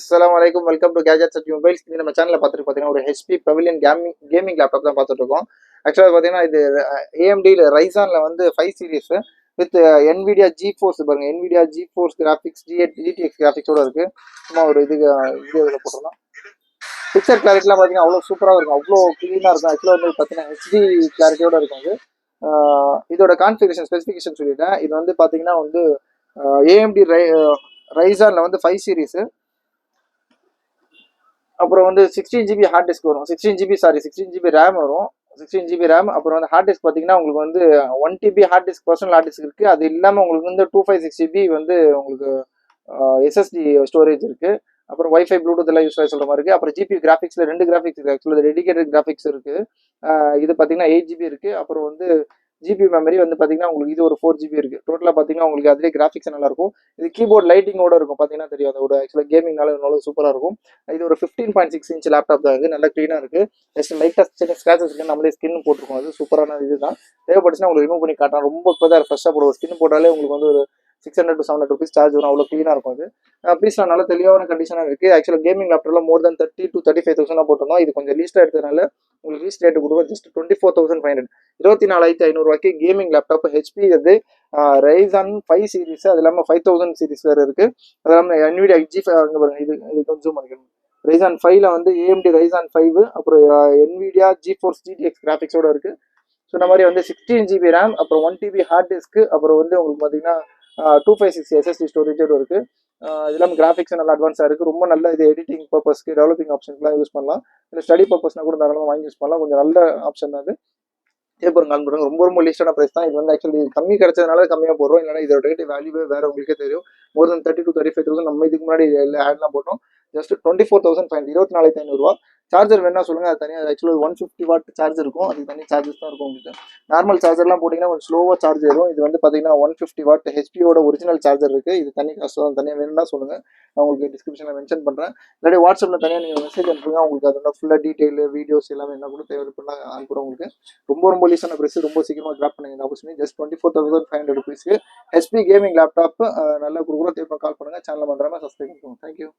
Assalamualaikum, welcome to gadgets at mobiles. இது நம்ம சேனலில் பார்த்துட்டு பார்த்தீங்கன்னா ஒரு ஹெச்பி பவிலியன் கேமிங் லேப்டாப் தான் பார்த்துட்டு இருக்கோம். ஆக்சுவலாக பார்த்தீங்கன்னா இது ஏஎம்டியில் ரைசானில் வந்து 5 சீரிஸ் வித் NVIDIA GeForce பாருங்க, NVIDIA GeForce கிராஃபிக்ஸ் GTX கிராஃபிக்ஸோட இருக்கு. சும்மா ஒரு இதுக்கு வீடியோவில் போட்டுருந்தோம். பிக்சர் கிளாரிட்டிலாம் பார்த்தீங்கன்னா அவ்வளோ சூப்பராக இருக்கும், அவ்வளோ க்ளீனாக இருக்கும். ஆக்சுவலாக வந்து பார்த்தீங்கன்னா HD கிளாரிட்டியோட இருக்கும். அது இதோட கான்ஃபிகரேஷன் ஸ்பெசிஃபிகேஷன் சொல்லிட்டேன். இது வந்து பார்த்தீங்கன்னா வந்து ஏஎம்டி ரைசானில் வந்து 5 சீரிஸ். அப்புறம் வந்து 16 GB ஹார்ட் டிஸ்க் வரும், 16 GB ரேம் வரும், 16 GB ரேம். அப்புறம் வந்து ஹார்ட் டிஸ்க் பார்த்தீங்கன்னா உங்களுக்கு வந்து 1 TB hard disk, personal hard disk இருக்குது. அது இல்லாமல் உங்களுக்கு வந்து 256 GB வந்து உங்களுக்கு SSD ஸ்டோரேஜ் இருக்குது. அப்புறம் வைஃபை ப்ளூடூத் எல்லாம் யூஸ் ஆகி சொல்கிற மாதிரி இருக்குது. அப்புறம் GPU கிராஃபிக்ஸில் 2 கிராஃபிக்ஸ் இருக்குது. ஆக்சுவலாக டெடிகேட்டட் கிராஃபிக்ஸ் இருக்குது. இது பார்த்தீங்கன்னா 8 GB இருக்குது. அப்புறம் வந்து GPU மெமரி வந்து பார்த்தீங்கன்னா உங்களுக்கு இது ஒரு 4 GB இருக்குது. டோட்டலாக பார்த்தீங்கன்னா உங்களுக்கு அதிலே கிராஃபிக்ஸ் நல்லாயிருக்கும். இது கீபோர்ட் லைட்டிங்கோட இருக்கும், பார்த்தீங்கன்னா தெரியும். அதோட ஆக்சுவலாக கேமிங்னால நல்லா சூப்பராக இருக்கும். இது ஒரு 15.6 இன்ச் லேப்டாப் தான். இது நல்லா க்ளீனாக இருக்குது. ஜஸ்ட் லைட்டாக சின்ன ஸ்க்ராச்சஸ் இருக்குது, நம்மளே ஸ்கின் போட்டிருக்கோம். அது சூப்பரான இது தான். தேவைப்பட்டுச்சுன்னா உங்களுக்கு ரிமூவ் பண்ணி காட்டுறேன். ரொம்ப இப்போ தான் ஃப்ரெஷ்ஷாக போடுவோம். ஸ்கின் போட்டாலே உங்களுக்கு வந்து ஒரு 600 to 700 rupees சார்ஜ் வரும். அவ்வளோ க்ளீனாக இருக்கும். அது பீஸ்லாம் நல்ல தெளிவான கண்டிஷனாக இருக்குது. ஆக்சுவலாக கேமிங் லேப்டாப்ல மோர் தென் 30 to 35,000 போட்டிருந்தோம். இது கொஞ்சம் லீஸ்ட்டாக எடுத்ததுனால உங்களுக்கு லீஸ்ட் ரேட்டு கொடுக்கும். Just 24,500, 24,500 gaming laptop HP. அது ரைசான் 5 சீரிஸ், அது இல்லாமல் 5000 சீரிஸ் வேறு இருக்குது. அது இல்லாமல் NVIDIA அங்கே பாருங்க, இது கொஞ்சம் பண்ணிக்கணும். ரைசான் 5ல வந்து AMD ரைசான் 5, அப்புறம் NVIDIA GeForce GTX கிராஃபிக்ஸோட இருக்குது. ஸோ இந்த மாதிரி வந்து 16 GB ரேம், அப்புறம் 1 TB ஹார்ட் டிஸ்க்கு, அப்புறம் வந்து உங்களுக்கு பார்த்தீங்கன்னா 256 SSD ஸ்டோரேஜோட இருக்குது. இது இல்லாமல் கிராஃபிக்ஸ் நல்லா அட்வான்ஸாக இருக்குது. ரொம்ப நல்ல இது எடிட்டிங் பர்பஸ்க்கு, டெவலப்பிங் ஆப்ஷன்ஸ்லாம் யூஸ் பண்ணலாம். இல்லை ஸ்டடி பர்பஸ்னா கூட தாராளமாக வாங்கி யூஸ் பண்ணலாம். கொஞ்சம் நல்ல ஆப்ஷன் தான் அது. தேவைப்படுங்க கால் பண்ணுங்க. ரொம்ப லீஸ்டான ப்ரைஸ் தான். இது வந்து ஆக்சுவலி கம்மி கிடைச்சதுனால கம்மியாக போடுறோம். இல்லைனா இதோட ரேட் வேல்யூவே வேறு உங்களுக்கே தெரியும். மோர் தென் 30 to 35,000 நம்ம இதுக்கு முன்னாடி ஆட்லாம் போட்டோம். ஜஸ்ட் 24,500, 24,500. சார்ஜர் வேணா சொல்லுங்கள், அது தனியாக. ஆக்சுவலாக 150 வாட் சார்ஜர் இருக்கும், அதுக்கு தனி சார்ஜஸ் தான் இருக்கும் உங்களுக்கு. நார்மல் சார்ஜர்லாம் போட்டிங்கன்னா கொஞ்சம் ஸ்லோவாக சார்ஜ் ஏறும். இது வந்து பார்த்தீங்கன்னா 150 வாட் ஹெச்பியோட ஒரிஜினல் சார்ஜர் இருக்குது. இது தனி காசு தான். தனியாக வேணும்னா சொல்லுங்கள், நான் உங்களுக்கு டிஸ்கிரிப்ஷனில் மென்ஷன் பண்ணுறேன். இல்லாட்டி வாட்ஸ்அப்பில் தனியாக நீங்கள் மெசேஜ் அனுப்புங்க. உங்களுக்கு அதோட ஃபுல்லாக டீட்டெயில் வீடியோஸ் எல்லாமே என்ன கூட தேவைப்படலாம் அனுப்புகிறோம் உங்களுக்கு. ரொம்ப லீஸான ப்ரைஸ். ரொம்ப சீக்கிரமாக கிராப் பண்ணுங்க இந்த opportunity. Just 24,500 rupees HP gaming laptop நல்லா கொடுக்குறோம். தேவைப்பட கால் பண்ணுங்கள். சேனலில் பண்ணுறாமல் சப்ஸ்கிரைப் பண்ணுங்க. தேங்க்யூ.